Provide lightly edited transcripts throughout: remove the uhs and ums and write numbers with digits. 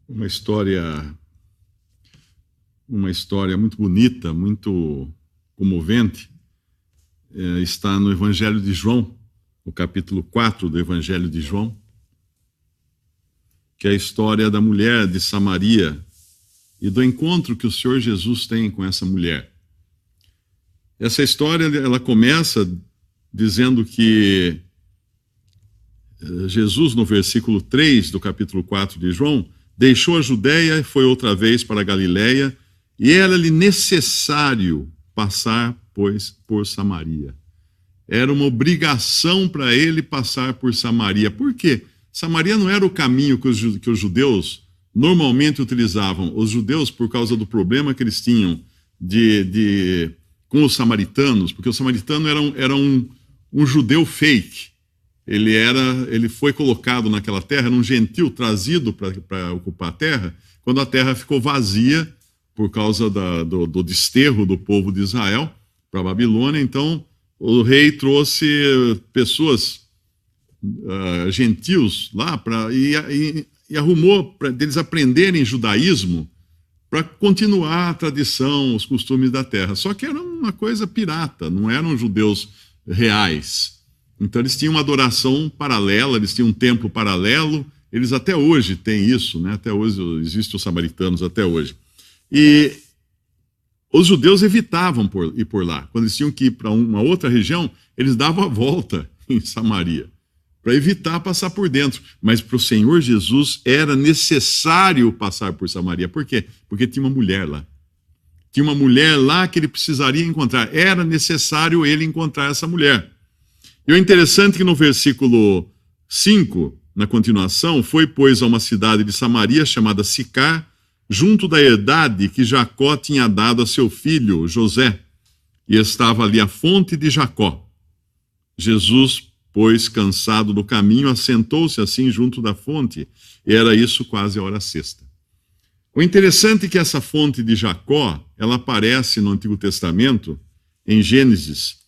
uma história, uma história muito bonita, muito comovente, está no Evangelho de João, no capítulo 4 do Evangelho de João, que é a história da mulher de Samaria e do encontro que o Senhor Jesus tem com essa mulher. Essa história, ela começa dizendo que Jesus, no versículo 3 do capítulo 4 de João, deixou a Judéia e foi outra vez para a Galiléia, e era-lhe necessário passar, pois, por Samaria. Era uma obrigação para ele passar por Samaria. Por quê? Samaria não era o caminho que os judeus normalmente utilizavam. Os judeus, por causa do problema que eles tinham com os samaritanos, porque o samaritano era um judeu fake. Ele foi colocado naquela terra, era um gentil trazido para ocupar a terra, quando a terra ficou vazia por causa do desterro do povo de Israel para a Babilônia. Então, o rei trouxe pessoas gentios lá e arrumou para eles aprenderem judaísmo para continuar a tradição, os costumes da terra. Só que era uma coisa pirata, não eram judeus reais. Então eles tinham uma adoração paralela, eles tinham um templo paralelo, eles até hoje têm isso, né? Até hoje existem os samaritanos, até hoje. E os judeus evitavam ir por lá. Quando eles tinham que ir para uma outra região, eles davam a volta em Samaria, para evitar passar por dentro. Mas para o Senhor Jesus era necessário passar por Samaria. Por quê? Porque tinha uma mulher lá. Tinha uma mulher lá que ele precisaria encontrar. Era necessário ele encontrar essa mulher. E o interessante é que no versículo 5, na continuação, foi, pois, a uma cidade de Samaria chamada Sicar, junto da herdade que Jacó tinha dado a seu filho José, e estava ali a fonte de Jacó. Jesus, pois, cansado do caminho, assentou-se assim junto da fonte, e era isso quase a hora sexta. O interessante é que essa fonte de Jacó, ela aparece no Antigo Testamento, em Gênesis.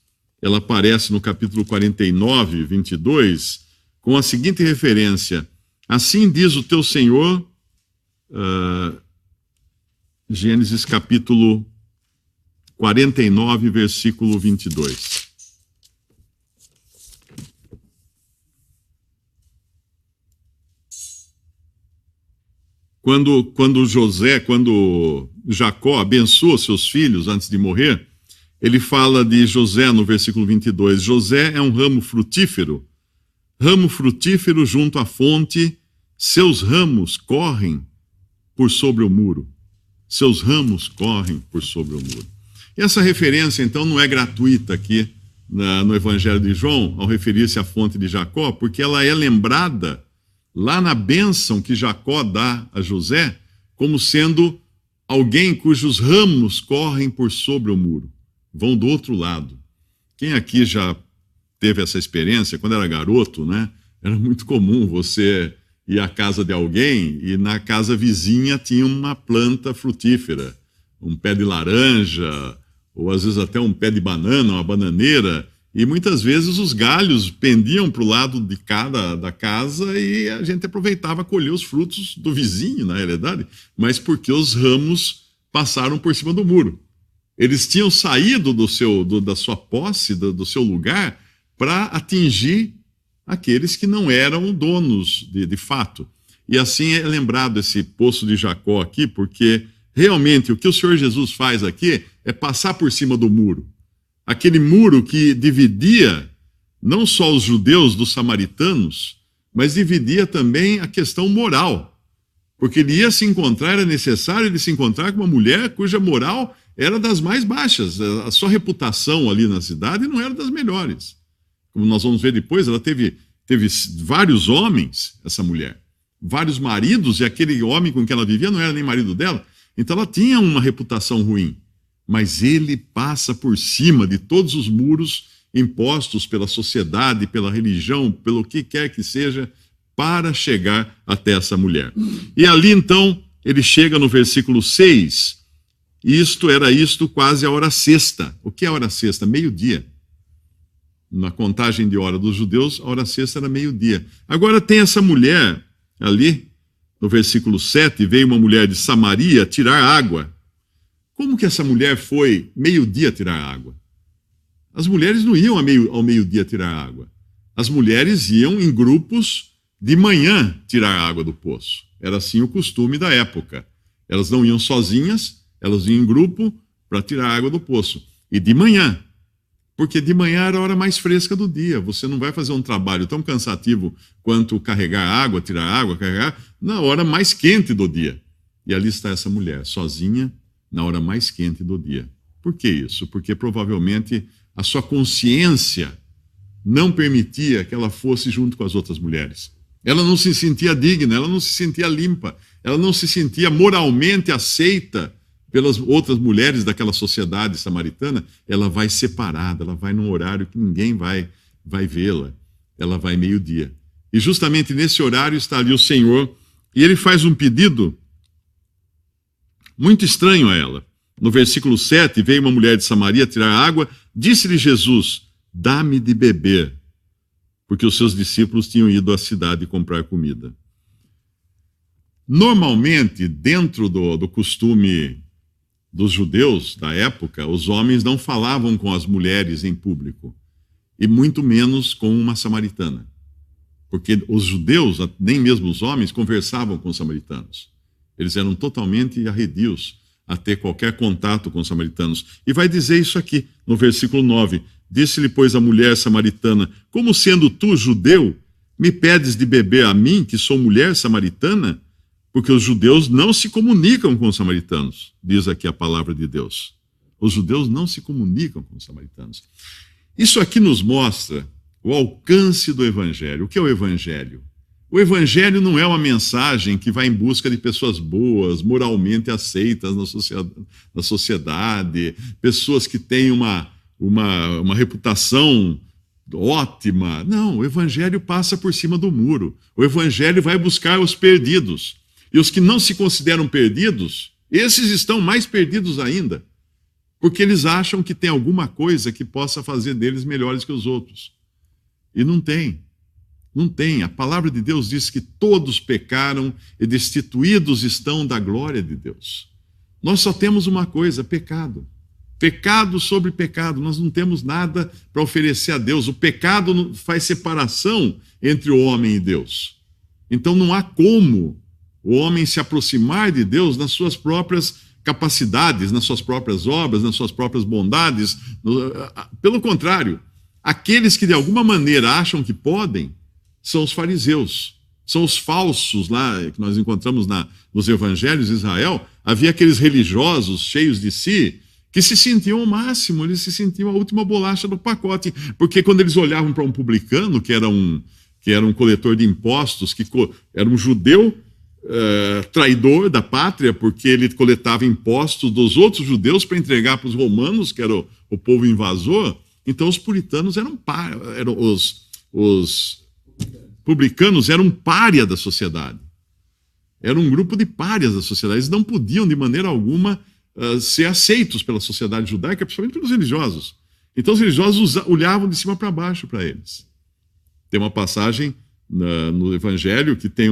Ela aparece no capítulo 49, 22, com a seguinte referência: assim diz o teu Senhor, Gênesis capítulo 49, versículo 22. Quando Jacó abençoa seus filhos antes de morrer, ele fala de José no versículo 22. José é um ramo frutífero junto à fonte, seus ramos correm por sobre o muro. Seus ramos correm por sobre o muro. E essa referência, então, não é gratuita aqui no Evangelho de João, ao referir-se à fonte de Jacó, porque ela é lembrada lá na bênção que Jacó dá a José, como sendo alguém cujos ramos correm por sobre o muro. Vão do outro lado. Quem aqui já teve essa experiência? Quando era garoto, né? Era muito comum você ir à casa de alguém e na casa vizinha tinha uma planta frutífera, um pé de laranja, ou às vezes até um pé de banana, uma bananeira, e muitas vezes os galhos pendiam para o lado de cada da casa e a gente aproveitava colher os frutos do vizinho, na realidade, mas porque os ramos passaram por cima do muro. Eles tinham saído da sua posse, do seu lugar, para atingir aqueles que não eram donos de fato. E assim é lembrado esse poço de Jacó aqui, porque realmente o que o Senhor Jesus faz aqui é passar por cima do muro. Aquele muro que dividia não só os judeus dos samaritanos, mas dividia também a questão moral. Porque ele ia se encontrar, era necessário ele se encontrar com uma mulher cuja moral era das mais baixas. A sua reputação ali na cidade não era das melhores. Como nós vamos ver depois, ela teve vários homens, essa mulher. Vários maridos, e aquele homem com quem ela vivia não era nem marido dela. Então ela tinha uma reputação ruim. Mas ele passa por cima de todos os muros impostos pela sociedade, pela religião, pelo que quer que seja, para chegar até essa mulher. E ali então, ele chega no versículo 6, era isto quase a hora sexta. O que é a hora sexta? Meio-dia. Na contagem de hora dos judeus, a hora sexta era meio-dia. Agora tem essa mulher ali, no versículo 7, veio uma mulher de Samaria tirar água. Como que essa mulher foi meio-dia tirar água? As mulheres não iam ao meio-dia tirar água. As mulheres iam em grupos de manhã tirar água do poço. Era assim o costume da época. Elas não iam sozinhas, elas iam em grupo para tirar água do poço. E de manhã, porque de manhã era a hora mais fresca do dia. Você não vai fazer um trabalho tão cansativo quanto carregar água, tirar água, carregar, na hora mais quente do dia. E ali está essa mulher, sozinha, na hora mais quente do dia. Por que isso? Porque provavelmente a sua consciência não permitia que ela fosse junto com as outras mulheres. Ela não se sentia digna, ela não se sentia limpa, ela não se sentia moralmente aceita pelas outras mulheres daquela sociedade samaritana. Ela vai separada, ela vai num horário que ninguém vai vê-la. Ela vai meio-dia. E justamente nesse horário está ali o Senhor, e ele faz um pedido muito estranho a ela. No versículo 7, veio uma mulher de Samaria tirar água, disse-lhe Jesus: dá-me de beber, porque os seus discípulos tinham ido à cidade comprar comida. Normalmente, dentro do costume dos judeus da época, os homens não falavam com as mulheres em público, e muito menos com uma samaritana. Porque os judeus, nem mesmo os homens, conversavam com os samaritanos. Eles eram totalmente arredios a ter qualquer contato com os samaritanos. E vai dizer isso aqui, no versículo 9. Disse-lhe, pois, a mulher samaritana: como sendo tu judeu, me pedes de beber a mim, que sou mulher samaritana? Porque os judeus não se comunicam com os samaritanos, diz aqui a palavra de Deus. Os judeus não se comunicam com os samaritanos. Isso aqui nos mostra o alcance do Evangelho. O que é o Evangelho? O Evangelho não é uma mensagem que vai em busca de pessoas boas, moralmente aceitas na sociedade, pessoas que têm uma reputação ótima. Não, o Evangelho passa por cima do muro. O Evangelho vai buscar os perdidos. E os que não se consideram perdidos, esses estão mais perdidos ainda, porque eles acham que tem alguma coisa que possa fazer deles melhores que os outros. E não tem. Não tem. A palavra de Deus diz que todos pecaram e destituídos estão da glória de Deus. Nós só temos uma coisa: pecado. Pecado sobre pecado. Nós não temos nada para oferecer a Deus. O pecado faz separação entre o homem e Deus. Então não há como o homem se aproximar de Deus nas suas próprias capacidades, nas suas próprias obras, nas suas próprias bondades. Pelo contrário, aqueles que de alguma maneira acham que podem são os fariseus, são os falsos lá que nós encontramos nos evangelhos de Israel. Havia aqueles religiosos cheios de si que se sentiam o máximo, eles se sentiam a última bolacha do pacote, porque quando eles olhavam para um publicano, que era um coletor de impostos, que era um judeu traidor da pátria, porque ele coletava impostos dos outros judeus para entregar para os romanos, que era o povo invasor. Então os puritanos os publicanos eram pária da sociedade. Era um grupo de párias da sociedade. Eles não podiam de maneira alguma ser aceitos pela sociedade judaica, principalmente pelos religiosos. Então os religiosos olhavam de cima para baixo para eles. Tem uma passagem no Evangelho que tem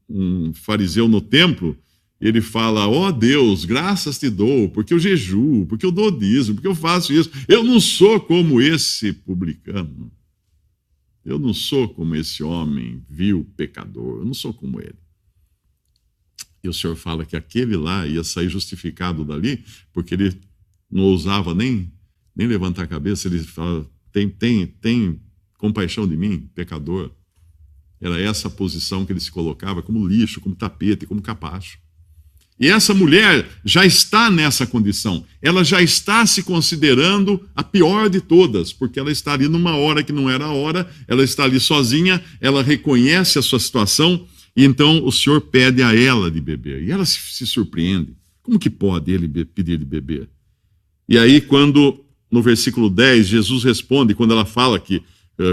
um fariseu no templo. Ele fala: ó Deus, graças te dou, porque eu jejuo, porque eu dou dízimo, porque eu faço isso. Eu não sou como esse publicano. Eu não sou como esse homem vil, pecador. Eu não sou como ele. E o Senhor fala que aquele lá ia sair justificado dali, porque ele não ousava nem levantar a cabeça. Ele fala: tem compaixão de mim, pecador. Era essa a posição que ele se colocava, como lixo, como tapete, como capacho. E essa mulher já está nessa condição. Ela já está se considerando a pior de todas, porque ela está ali numa hora que não era a hora, ela está ali sozinha, ela reconhece a sua situação, e então o Senhor pede a ela de beber. E ela se surpreende. Como que pode ele pedir de beber? E aí, quando, no versículo 10, Jesus responde, quando ela fala que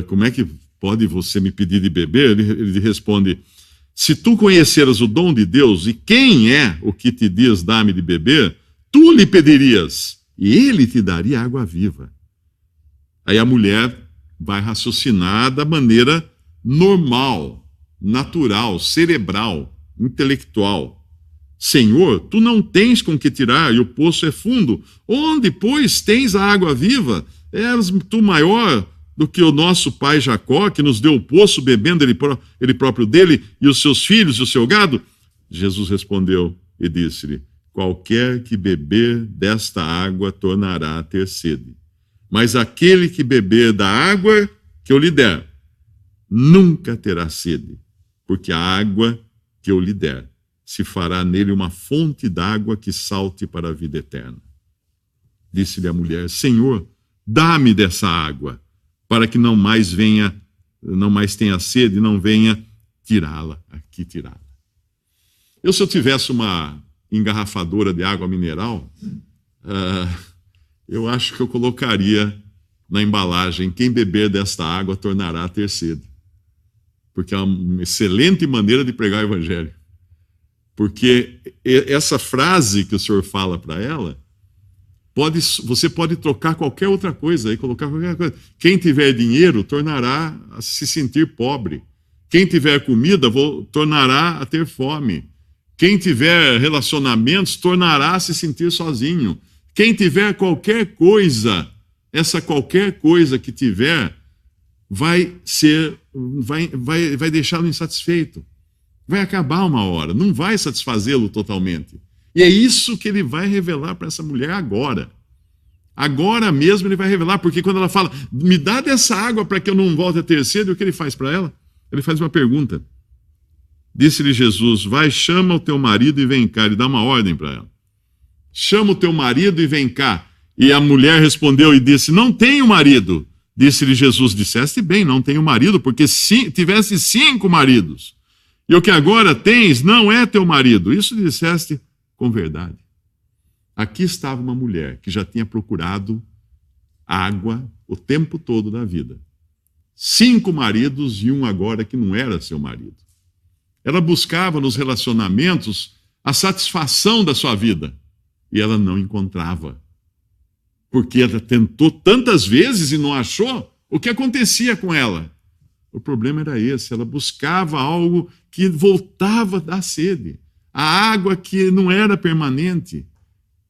como é que pode você me pedir de beber? Ele responde: se tu conheceras o dom de Deus e quem é o que te diz dá-me de beber, tu lhe pedirias e ele te daria água viva. Aí a mulher vai raciocinar da maneira normal, natural, cerebral. intelectual. Senhor, tu não tens com que tirar, e o poço é fundo. Onde, pois, tens a água viva? És tu maior do que o nosso pai Jacó, que nos deu o poço, bebendo ele próprio dele, e os seus filhos e o seu gado? Jesus respondeu e disse-lhe: qualquer que beber desta água tornará a ter sede. Mas aquele que beber da água que eu lhe der, nunca terá sede, porque a água que eu lhe der se fará nele uma fonte d'água que salte para a vida eterna. Disse-lhe a mulher: Senhor, dá-me dessa água, para que não mais tenha sede, e não venha tirá-la. Se eu tivesse uma engarrafadora de água mineral, eu acho que eu colocaria na embalagem: quem beber desta água tornará a ter sede. Porque é uma excelente maneira de pregar o evangelho. Porque essa frase que o Senhor fala para ela, você pode trocar qualquer outra coisa e colocar qualquer coisa. Quem tiver dinheiro tornará a se sentir pobre. Quem tiver comida tornará a ter fome. Quem tiver relacionamentos tornará a se sentir sozinho. Quem tiver qualquer coisa, essa qualquer coisa que tiver, vai deixá-lo insatisfeito. Vai acabar uma hora, não vai satisfazê-lo totalmente. E é isso que ele vai revelar para essa mulher agora. Agora mesmo ele vai revelar, porque quando ela fala: me dá dessa água para que eu não volte a ter sede, o que ele faz para ela? Ele faz uma pergunta. Disse-lhe Jesus: vai, chama o teu marido e vem cá. Ele dá uma ordem para ela: chama o teu marido e vem cá. E a mulher respondeu e disse: não tenho marido. Disse-lhe Jesus: disseste bem, não tenho marido, porque tivesse 5 maridos, e o que agora tens não é teu marido. Isso disseste com verdade. Aqui estava uma mulher que já tinha procurado água o tempo todo da vida. 5 maridos e um agora que não era seu marido. Ela buscava nos relacionamentos a satisfação da sua vida, e ela não encontrava. Porque ela tentou tantas vezes e não achou. O que acontecia com ela? O problema era esse: ela buscava algo que voltava da sede, a água que não era permanente.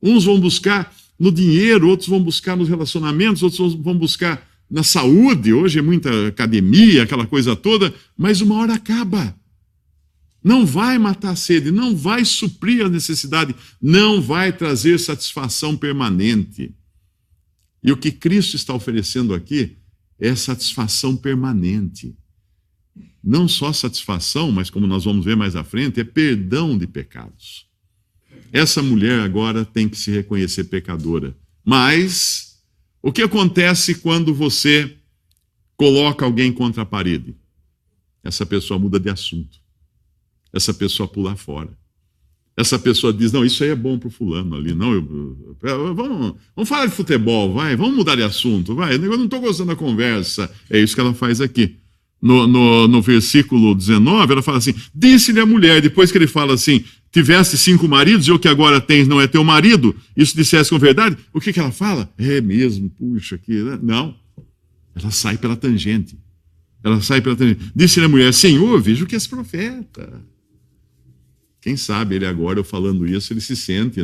Uns vão buscar no dinheiro, outros vão buscar nos relacionamentos, outros vão buscar na saúde. Hoje é muita academia, aquela coisa toda, mas uma hora acaba. Não vai matar a sede, não vai suprir a necessidade, não vai trazer satisfação permanente. E o que Cristo está oferecendo aqui é satisfação permanente. Não só satisfação, mas como nós vamos ver mais à frente, é perdão de pecados. Essa mulher agora tem que se reconhecer pecadora. Mas o que acontece quando você coloca alguém contra a parede? Essa pessoa muda de assunto. Essa pessoa pula fora. Essa pessoa diz: não, isso aí é bom para o fulano ali. Não, vamos falar de futebol, vai. Vamos mudar de assunto, vai. Eu não estou gostando da conversa. É isso que ela faz aqui. No versículo 19, ela fala assim: disse-lhe a mulher, depois que ele fala assim: tiveste 5 maridos e o que agora tens não é teu marido, isso disseste com verdade. O que ela fala? É mesmo, puxa, aqui. Não. Ela sai pela tangente. Disse-lhe a mulher: Senhor, vejo que és profeta. Quem sabe ele agora, eu falando isso, ele se sente,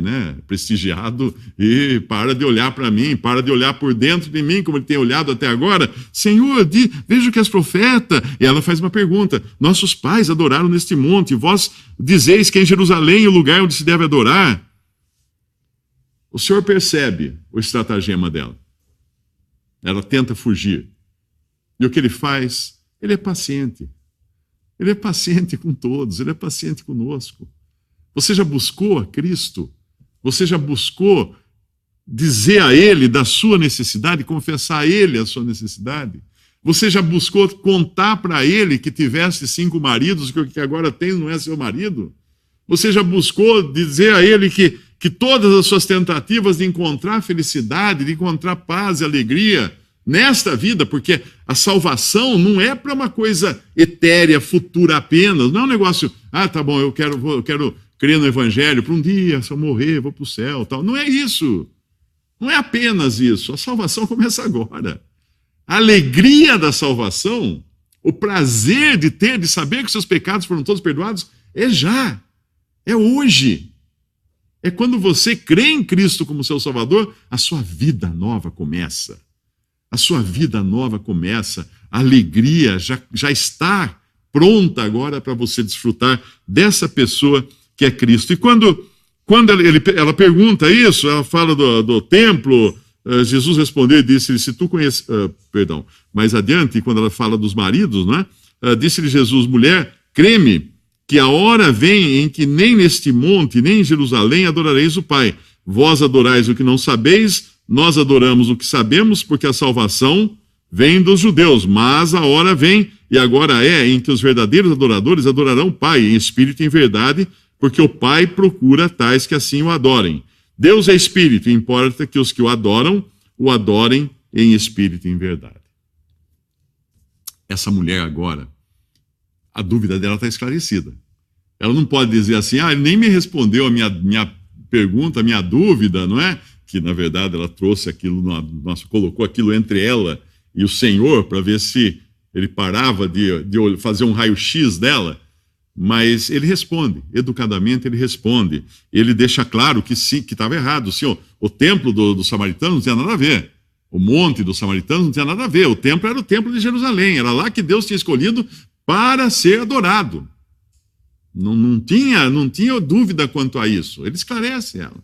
prestigiado e para de olhar para mim, para de olhar por dentro de mim, como ele tem olhado até agora. Senhor, vejo que és profeta. E ela faz uma pergunta: nossos pais adoraram neste monte, e vós dizeis que em Jerusalém é o lugar onde se deve adorar. O Senhor percebe o estratagema dela. Ela tenta fugir. E o que ele faz? Ele é paciente. Ele é paciente com todos, ele é paciente conosco. Você já buscou a Cristo? Você já buscou dizer a Ele da sua necessidade, confessar a Ele a sua necessidade? Você já buscou contar para Ele que tivesse 5 maridos, que o que agora tem não é seu marido? Você já buscou dizer a Ele que todas as suas tentativas de encontrar felicidade, de encontrar paz e alegria nesta vida, porque a salvação não é para uma coisa etérea, futura apenas, não é um negócio: tá bom, eu quero crer no Evangelho, para um dia, se eu morrer, vou para o céu, tal. Não é isso, não é apenas isso, a salvação começa agora. A alegria da salvação, o prazer de saber que seus pecados foram todos perdoados, É já. É hoje. É quando você crê em Cristo como seu Salvador, a sua vida nova começa. A sua vida nova começa. A alegria já está pronta agora para você desfrutar dessa pessoa que é Cristo. E quando ela pergunta isso, ela fala do templo, Jesus respondeu e disse-lhe, se tu conheces... mais adiante, quando ela fala dos maridos, não é? Disse-lhe Jesus, mulher, crê-me, que a hora vem em que nem neste monte, nem em Jerusalém adorareis o Pai. Vós adorais o que não sabeis, nós adoramos o que sabemos, porque a salvação vem dos judeus. Mas a hora vem, e agora é, em que os verdadeiros adoradores adorarão o Pai, em espírito e em verdade, porque o Pai procura tais que assim o adorem. Deus é espírito, e importa que os que o adorem em espírito e em verdade. Essa mulher agora, a dúvida dela está esclarecida. Ela não pode dizer assim, ele nem me respondeu a minha pergunta, a minha dúvida, não é? Que, na verdade, ela trouxe aquilo, colocou aquilo entre ela e o Senhor para ver se ele parava de fazer um raio-x dela. Mas ele responde, educadamente ele responde. Ele deixa claro que sim, que estava errado. Sim, o templo dos samaritanos não tinha nada a ver. O monte dos samaritanos não tinha nada a ver. O templo era o templo de Jerusalém. Era lá que Deus tinha escolhido para ser adorado. Não tinha dúvida quanto a isso. Ele esclarece ela.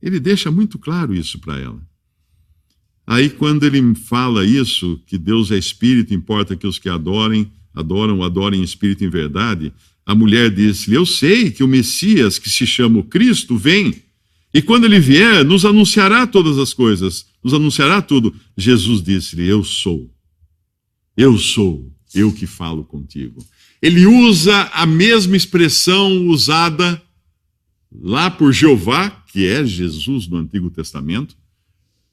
Ele deixa muito claro isso para ela. Aí quando ele fala isso, que Deus é espírito, importa que os que adorem em espírito e em verdade, a mulher disse-lhe, eu sei que o Messias, que se chama o Cristo, vem, e quando ele vier, nos anunciará todas as coisas, nos anunciará tudo. Jesus disse-lhe, eu sou, eu que falo contigo. Ele usa a mesma expressão usada lá por Jeová, que é Jesus no Antigo Testamento,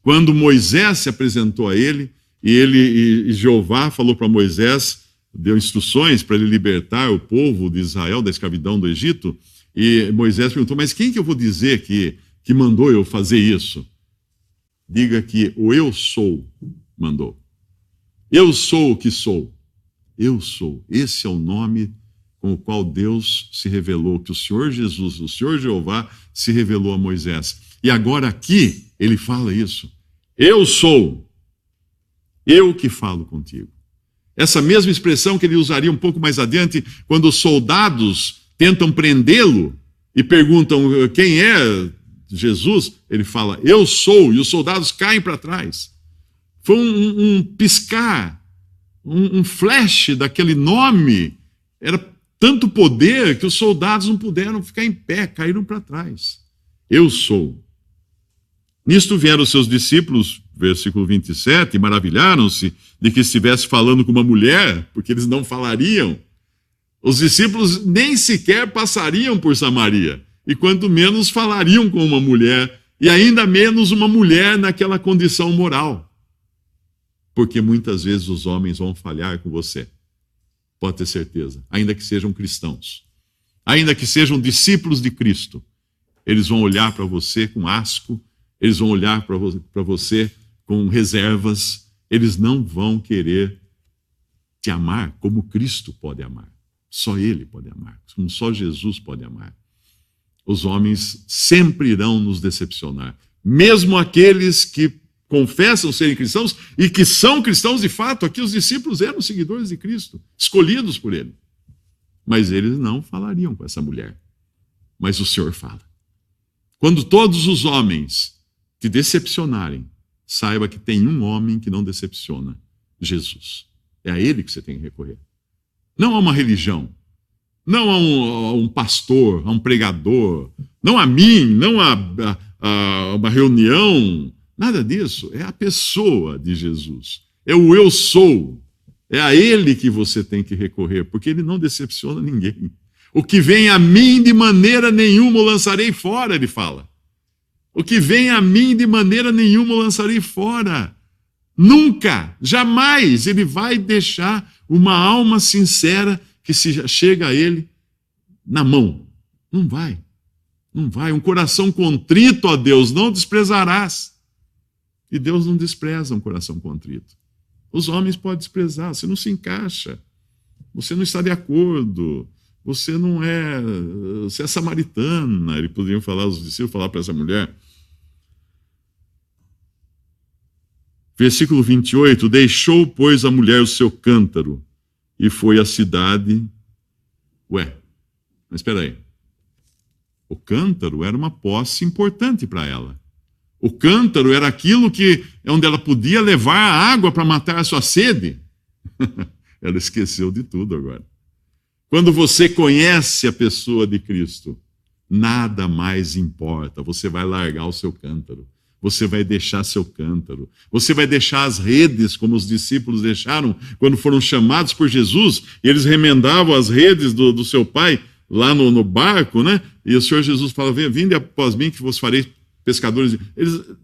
quando Moisés se apresentou a ele, e Jeová falou para Moisés, deu instruções para ele libertar o povo de Israel da escravidão do Egito, e Moisés perguntou, mas quem que eu vou dizer que mandou eu fazer isso? Diga que o eu sou mandou. Eu sou o que sou. Eu sou. Esse é o nome com o qual Deus se revelou, que o Senhor Jesus, o Senhor Jeová, se revelou a Moisés. E agora aqui ele fala isso. Eu sou. Eu que falo contigo. Essa mesma expressão que ele usaria um pouco mais adiante, quando os soldados tentam prendê-lo e perguntam quem é Jesus, ele fala, eu sou, e os soldados caem para trás. Foi um piscar, um flash daquele nome. Era tanto poder que os soldados não puderam ficar em pé, caíram para trás. Eu sou. Nisto vieram os seus discípulos, versículo 27, e maravilharam-se de que estivesse falando com uma mulher, porque eles não falariam. Os discípulos nem sequer passariam por Samaria, e quanto menos falariam com uma mulher, e ainda menos uma mulher naquela condição moral. Porque muitas vezes os homens vão falhar com você, pode ter certeza, ainda que sejam cristãos, ainda que sejam discípulos de Cristo, eles vão olhar para você com asco, eles vão olhar para você com reservas, eles não vão querer te amar como Cristo pode amar. Só Ele pode amar, como só Jesus pode amar. Os homens sempre irão nos decepcionar, mesmo aqueles que confessam serem cristãos e que são cristãos de fato. Aqui os discípulos eram seguidores de Cristo, escolhidos por Ele. Mas eles não falariam com essa mulher. Mas o Senhor fala. Quando todos os homens te decepcionarem, saiba que tem um homem que não decepciona, Jesus. É a Ele que você tem que recorrer. Não a uma religião, não a um pastor, a um pregador, não a mim, não a uma reunião, nada disso. É a pessoa de Jesus. É o eu sou. É a Ele que você tem que recorrer, porque Ele não decepciona ninguém. O que vem a mim de maneira nenhuma o lançarei fora, Ele fala. O que vem a mim de maneira nenhuma o lançarei fora. Nunca, jamais Ele vai deixar uma alma sincera que se chega a Ele na mão. Não vai. Não vai. Um coração contrito a Deus não desprezarás. E Deus não despreza um coração contrito. Os homens podem desprezar, você não se encaixa. Você não está de acordo. você não é, você é samaritana. Eles poderiam falar, os discípulos falar para essa mulher. Versículo 28, deixou, pois, a mulher o seu cântaro e foi à cidade. Ué, mas espera aí. O cântaro era uma posse importante para ela. O cântaro era aquilo que onde ela podia levar a água para matar a sua sede. Ela esqueceu de tudo agora. Quando você conhece a pessoa de Cristo, nada mais importa. Você vai largar o seu cântaro. Você vai deixar seu cântaro. Você vai deixar as redes, como os discípulos deixaram quando foram chamados por Jesus. E eles remendavam as redes do seu pai lá no barco, né? E o Senhor Jesus fala, vinde após mim que vos farei pescadores.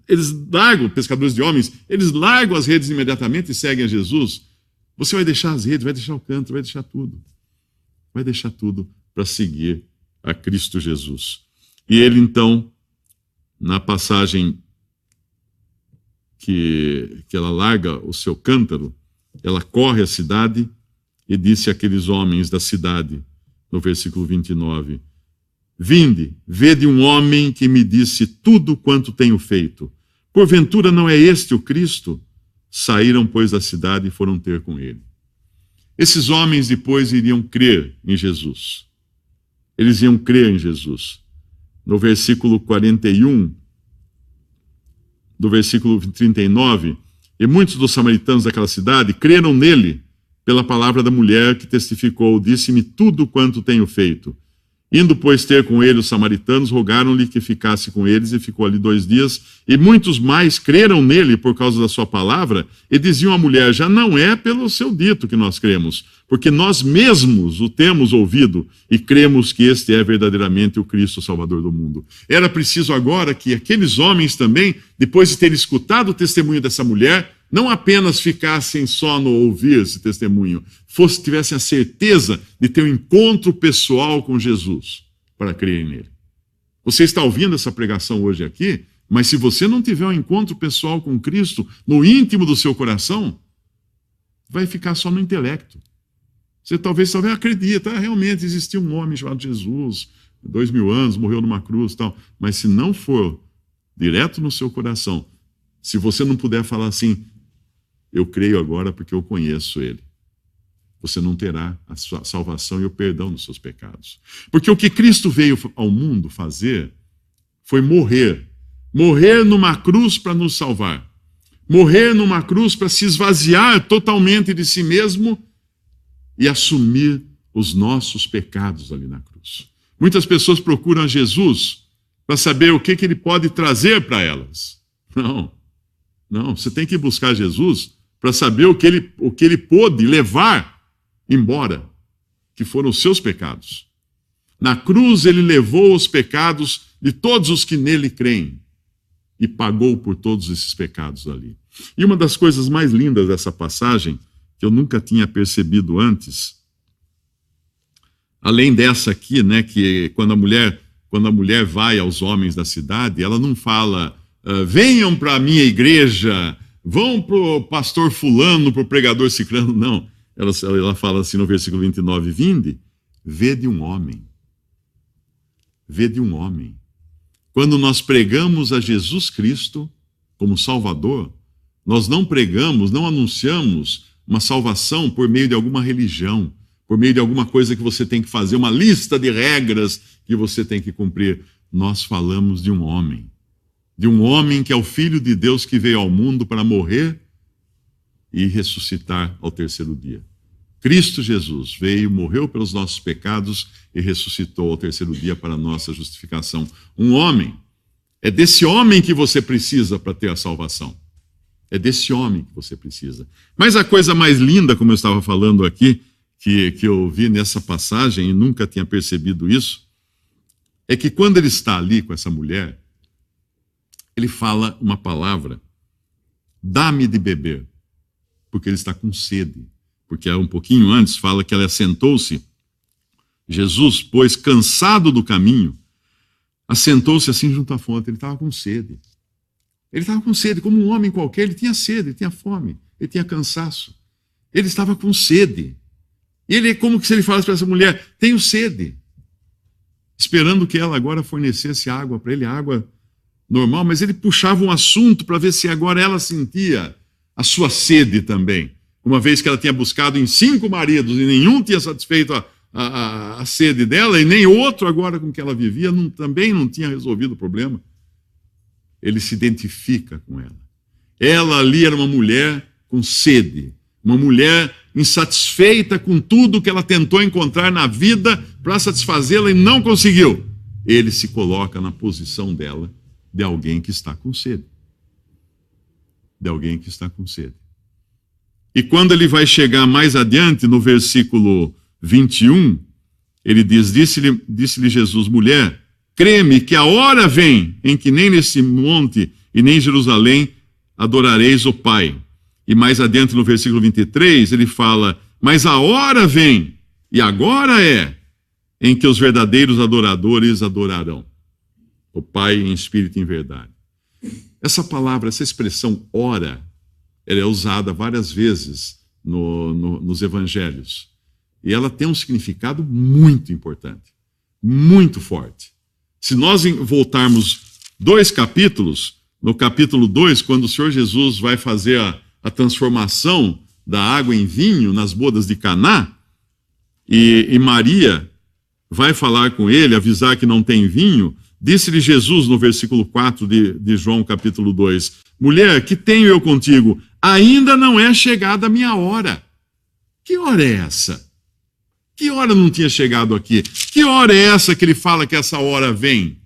Eles largam, pescadores de homens, eles largam as redes imediatamente e seguem a Jesus. Você vai deixar as redes, vai deixar o cântaro, vai deixar tudo. Vai deixar tudo para seguir a Cristo Jesus. E ele, então, na passagem que ela larga o seu cântaro, ela corre à cidade e disse àqueles homens da cidade, no versículo 29, vinde, vede um homem que me disse tudo quanto tenho feito. Porventura não é este o Cristo? Saíram, pois, da cidade e foram ter com ele. Esses homens depois iriam crer em Jesus. Eles iam crer em Jesus. No versículo 41, do versículo 39, e muitos dos samaritanos daquela cidade creram nele pela palavra da mulher que testificou, disse-me tudo quanto tenho feito. Indo, pois, ter com ele os samaritanos, rogaram-lhe que ficasse com eles, e ficou ali 2 dias. E muitos mais creram nele por causa da sua palavra, e diziam à mulher, já não é pelo seu dito que nós cremos, porque nós mesmos o temos ouvido, e cremos que este é verdadeiramente o Cristo, o Salvador do mundo. Era preciso agora que aqueles homens também, depois de terem escutado o testemunho dessa mulher, não apenas ficassem só no ouvir esse testemunho, tivessem a certeza de ter um encontro pessoal com Jesus para crerem nele. Você está ouvindo essa pregação hoje aqui, mas se você não tiver um encontro pessoal com Cristo no íntimo do seu coração, vai ficar só no intelecto. Você talvez acredita, realmente existiu um homem chamado Jesus, 2000 anos, morreu numa cruz e tal, mas se não for direto no seu coração, se você não puder falar assim, eu creio agora porque eu conheço ele, você não terá a sua salvação e o perdão dos seus pecados. Porque o que Cristo veio ao mundo fazer foi morrer. Morrer numa cruz para nos salvar. Morrer numa cruz para se esvaziar totalmente de si mesmo e assumir os nossos pecados ali na cruz. Muitas pessoas procuram a Jesus para saber o que ele pode trazer para elas. Não, você tem que buscar Jesus para saber o que ele pôde levar embora, que foram os seus pecados. Na cruz ele levou os pecados de todos os que nele creem e pagou por todos esses pecados ali. E uma das coisas mais lindas dessa passagem, que eu nunca tinha percebido antes, além dessa aqui, né, que quando a mulher vai aos homens da cidade, ela não fala, venham para a minha igreja, vão para o pastor fulano, para o pregador ciclano, não. Ela fala assim no versículo 29, vinde, vede um homem. Vede um homem. Quando nós pregamos a Jesus Cristo como Salvador, nós não pregamos, não anunciamos uma salvação por meio de alguma religião, por meio de alguma coisa que você tem que fazer, uma lista de regras que você tem que cumprir. Nós falamos de um homem que é o Filho de Deus que veio ao mundo para morrer e ressuscitar ao 3º dia. Cristo Jesus veio, morreu pelos nossos pecados e ressuscitou ao 3º dia para a nossa justificação. Um homem. É desse homem que você precisa para ter a salvação. É desse homem que você precisa. Mas a coisa mais linda, como eu estava falando aqui, que eu vi nessa passagem e nunca tinha percebido isso, é que quando ele está ali com essa mulher, ele fala uma palavra, dá-me de beber, porque ele está com sede. Porque um pouquinho antes fala que ela assentou-se, Jesus, pois cansado do caminho, assentou-se assim junto à fonte, ele estava com sede. Ele estava com sede, como um homem qualquer, ele tinha sede, ele tinha fome, ele tinha cansaço. Ele estava com sede. E ele é como se ele falasse para essa mulher: tenho sede. Esperando que ela agora fornecesse água para ele, água normal, mas ele puxava um assunto para ver se agora ela sentia a sua sede também. Uma vez que ela tinha buscado em 5 maridos e nenhum tinha satisfeito a sede dela, e nem outro agora com que ela vivia também não tinha resolvido o problema. Ele se identifica com ela. Ela ali era uma mulher com sede, uma mulher insatisfeita com tudo que ela tentou encontrar na vida para satisfazê-la e não conseguiu. Ele se coloca na posição dela, de alguém que está com sede. De alguém que está com sede. E quando ele vai chegar mais adiante, no versículo 21, ele diz: disse-lhe Jesus: mulher, crê-me que a hora vem em que nem nesse monte e nem em Jerusalém adorareis o Pai. E mais adiante no versículo 23, ele fala: mas a hora vem, e agora é, em que os verdadeiros adoradores adorarão o Pai em espírito e em verdade. Essa palavra, essa expressão hora, ela é usada várias vezes nos evangelhos. E ela tem um significado muito importante, muito forte. Se nós voltarmos 2 capítulos, no capítulo 2, quando o Senhor Jesus vai fazer a transformação da água em vinho nas bodas de Caná, e Maria vai falar com ele, avisar que não tem vinho, disse-lhe Jesus no versículo 4 de João capítulo 2, mulher, que tenho eu contigo? Ainda não é chegada a minha hora. Que hora é essa? Que hora não tinha chegado aqui? Que hora é essa que ele fala que essa hora vem?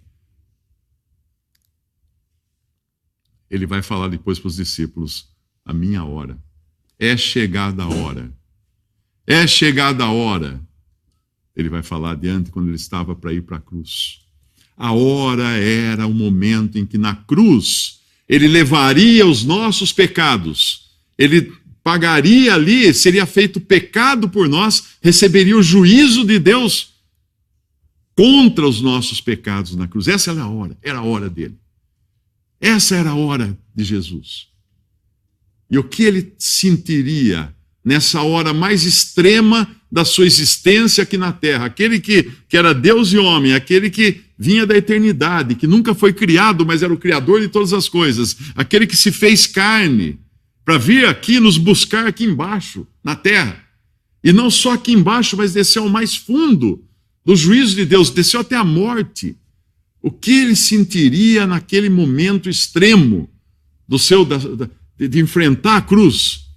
Ele vai falar depois para os discípulos: a minha hora. É chegada a hora. É chegada a hora. Ele vai falar adiante quando ele estava para ir para a cruz. A hora era o momento em que na cruz ele levaria os nossos pecados. Ele pagaria ali, seria feito pecado por nós, receberia o juízo de Deus contra os nossos pecados na cruz. Essa era a hora dele. Essa era a hora de Jesus. E o que ele sentiria nessa hora mais extrema da sua existência aqui na terra? Aquele que era Deus e homem, aquele que vinha da eternidade, que nunca foi criado, mas era o Criador de todas as coisas, aquele que se fez carne para vir aqui nos buscar aqui embaixo, na terra. E não só aqui embaixo, mas desceu ao mais fundo do juízo de Deus, desceu até a morte. O que ele sentiria naquele momento extremo de enfrentar a cruz?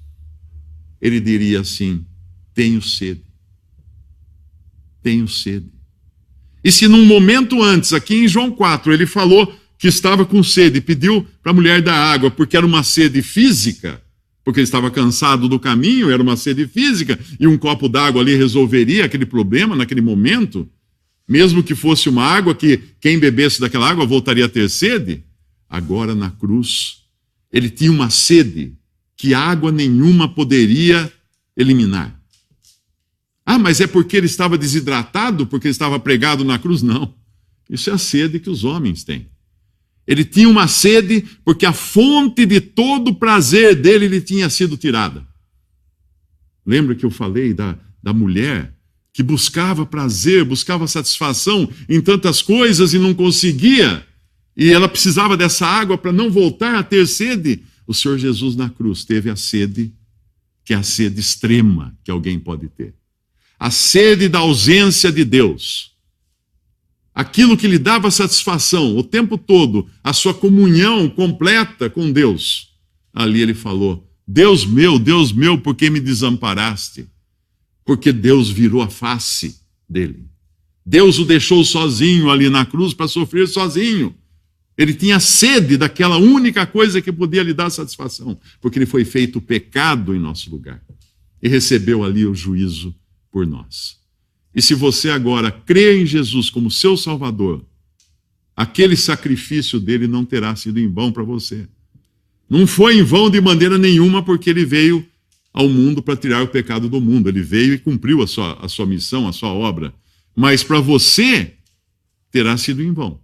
Ele diria assim: tenho sede. Tenho sede. E se num momento antes, aqui em João 4, ele falou que estava com sede, pediu para a mulher dar água, porque era uma sede física, porque ele estava cansado do caminho, era uma sede física, e um copo d'água ali resolveria aquele problema naquele momento, mesmo que fosse uma água que quem bebesse daquela água voltaria a ter sede. Agora na cruz, ele tinha uma sede que água nenhuma poderia eliminar. Ah, mas é porque ele estava desidratado, porque ele estava pregado na cruz? Não. Isso é a sede que os homens têm. Ele tinha uma sede porque a fonte de todo o prazer dele lhe tinha sido tirada. Lembra que eu falei da mulher que buscava prazer, buscava satisfação em tantas coisas e não conseguia, e ela precisava dessa água para não voltar a ter sede? O Senhor Jesus na cruz teve a sede, que é a sede extrema que alguém pode ter. A sede da ausência de Deus. Aquilo que lhe dava satisfação o tempo todo, a sua comunhão completa com Deus. Ali ele falou: Deus meu, por que me desamparaste? Porque Deus virou a face dele. Deus o deixou sozinho ali na cruz para sofrer sozinho. Ele tinha sede daquela única coisa que podia lhe dar satisfação, porque ele foi feito pecado em nosso lugar e recebeu ali o juízo por nós. E se você agora crê em Jesus como seu Salvador, aquele sacrifício dele não terá sido em vão para você. Não foi em vão de maneira nenhuma, porque ele veio ao mundo para tirar o pecado do mundo. Ele veio e cumpriu a sua missão, a sua obra. Mas para você, terá sido em vão,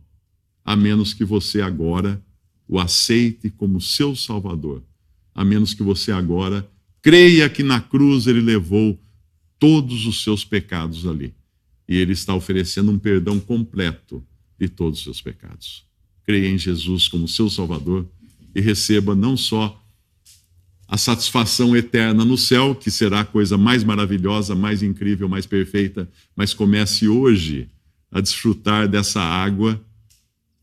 a menos que você agora o aceite como seu Salvador. A menos que você agora creia que na cruz ele levou todos os seus pecados ali. E ele está oferecendo um perdão completo de todos os seus pecados. Creia em Jesus como seu Salvador e receba não só a satisfação eterna no céu, que será a coisa mais maravilhosa, mais incrível, mais perfeita, mas comece hoje a desfrutar dessa água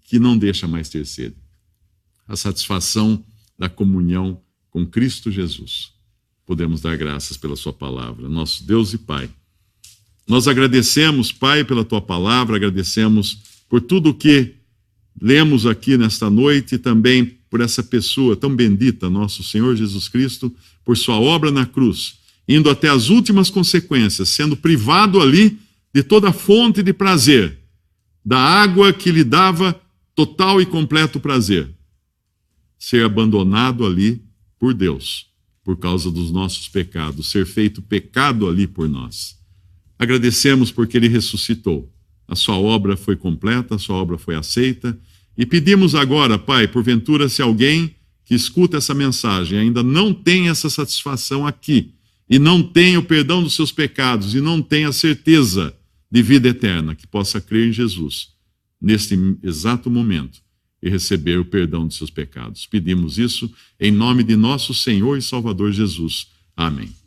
que não deixa mais ter sede. A satisfação da comunhão com Cristo Jesus. Podemos dar graças pela sua palavra. Nosso Deus e Pai, nós agradecemos, Pai, pela tua palavra, agradecemos por tudo o que lemos aqui nesta noite e também por essa pessoa tão bendita, nosso Senhor Jesus Cristo, por sua obra na cruz, indo até as últimas consequências, sendo privado ali de toda fonte de prazer, da água que lhe dava total e completo prazer, ser abandonado ali por Deus, por causa dos nossos pecados, ser feito pecado ali por nós. Agradecemos porque ele ressuscitou. A sua obra foi completa, a sua obra foi aceita. E pedimos agora, Pai, porventura, se alguém que escuta essa mensagem ainda não tem essa satisfação aqui, e não tem o perdão dos seus pecados, e não tem a certeza de vida eterna, que possa crer em Jesus, neste exato momento, e receber o perdão dos seus pecados. Pedimos isso em nome de nosso Senhor e Salvador Jesus. Amém.